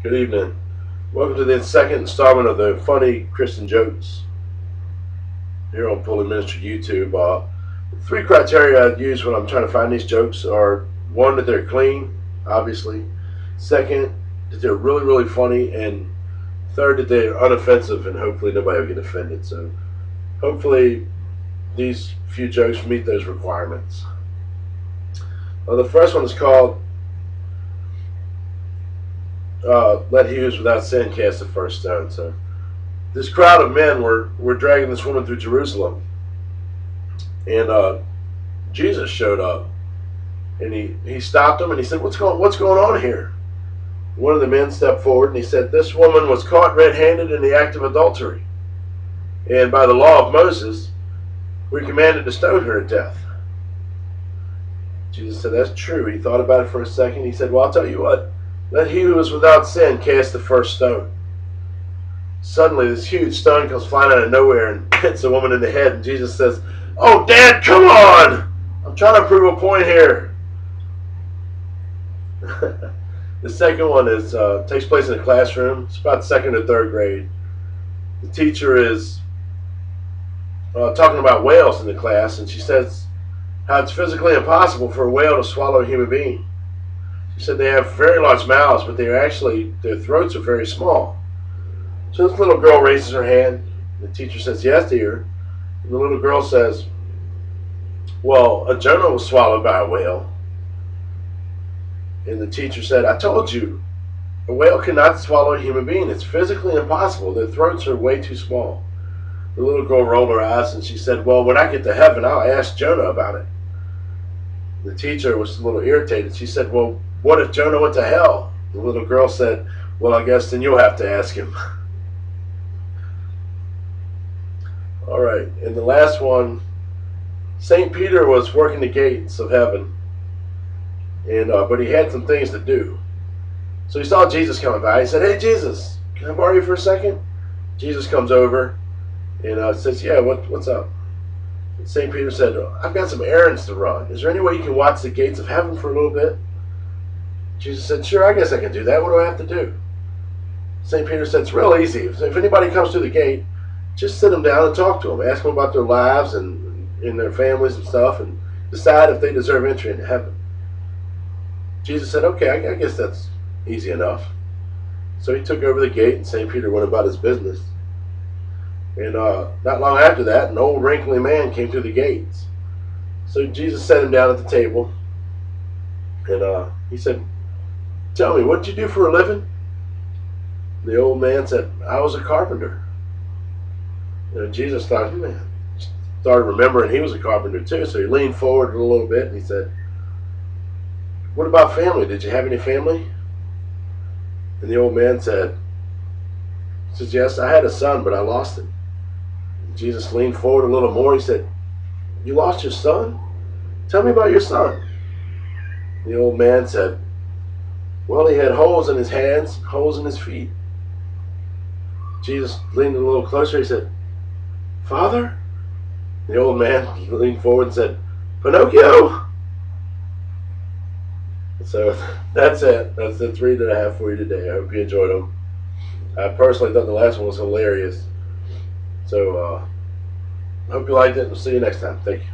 Good evening. Welcome to the second installment of the Funny Christian Jokes here on Pulley Ministry YouTube. Three criteria I'd use when I'm trying to find these jokes are one, that they're clean, obviously. Second, that they're really, really funny. And third, that they're unoffensive and hopefully nobody will get offended. So hopefully these few jokes meet those requirements. The first one is called Let He Who Is Without Sin Cast the First Stone. So this crowd of men were dragging this woman through Jerusalem, and Jesus showed up, and he stopped them and he said, what's going on here?" One of the men stepped forward and he said, "This woman was caught red-handed in the act of adultery, and by the law of Moses we're commanded to stone her to death." Jesus said, "That's true." He thought about it for a second. He said, "Well, I'll tell you what, let he who is without sin cast the first stone." Suddenly this huge stone comes flying out of nowhere and hits the woman in the head, and Jesus says, "Oh, Dad, come on! I'm trying to prove a point here." The second one takes place in a classroom. It's about second or third grade. The teacher is talking about whales in the class, and she says how it's physically impossible for a whale to swallow a human being. She said they have very large mouths, but their throats are very small. So this little girl raises her hand. The teacher says, "Yes, dear." And the little girl says, "Well, a Jonah was swallowed by a whale." And the teacher said, "I told you, a whale cannot swallow a human being. It's physically impossible. Their throats are way too small." The little girl rolled her eyes and she said, "Well, when I get to heaven, I'll ask Jonah about it." The teacher was a little irritated. She said, "Well, what if Jonah went to hell?" The little girl said, "Well, I guess then you'll have to ask him." All right, and the last one, St. Peter was working the gates of heaven, and but he had some things to do. So he saw Jesus coming by. He said, "Hey, Jesus, can I borrow you for a second?" Jesus comes over and says, "Yeah, what's up?" And St. Peter said, "I've got some errands to run. Is there any way you can watch the gates of heaven for a little bit?" Jesus said, "Sure, I guess I can do that. What do I have to do?" St. Peter said, "It's real easy. If anybody comes through the gate, just sit them down and talk to them. Ask them about their lives and their families and stuff, and decide if they deserve entry into heaven." Jesus said, "Okay, I guess that's easy enough." So he took over the gate, and St. Peter went about his business. And not long after that, an old wrinkly man came through the gates. So Jesus sat him down at the table, and he said, "Tell me, what did you do for a living?" The old man said, "I was a carpenter." Jesus thought, started remembering he was a carpenter too. So he leaned forward a little bit and he said, "What about family? Did you have any family?" And the old man says, "Yes, I had a son, but I lost him." And Jesus leaned forward a little more. He said, "You lost your son? Tell me about your son." The old man said, "Well, he had holes in his hands, holes in his feet." Jesus leaned a little closer. He said, "Father?" The old man leaned forward and said, "Pinocchio." So that's it. That's the three that I have for you today. I hope you enjoyed them. I personally thought the last one was hilarious. So I hope you liked it, and we'll see you next time. Thank you.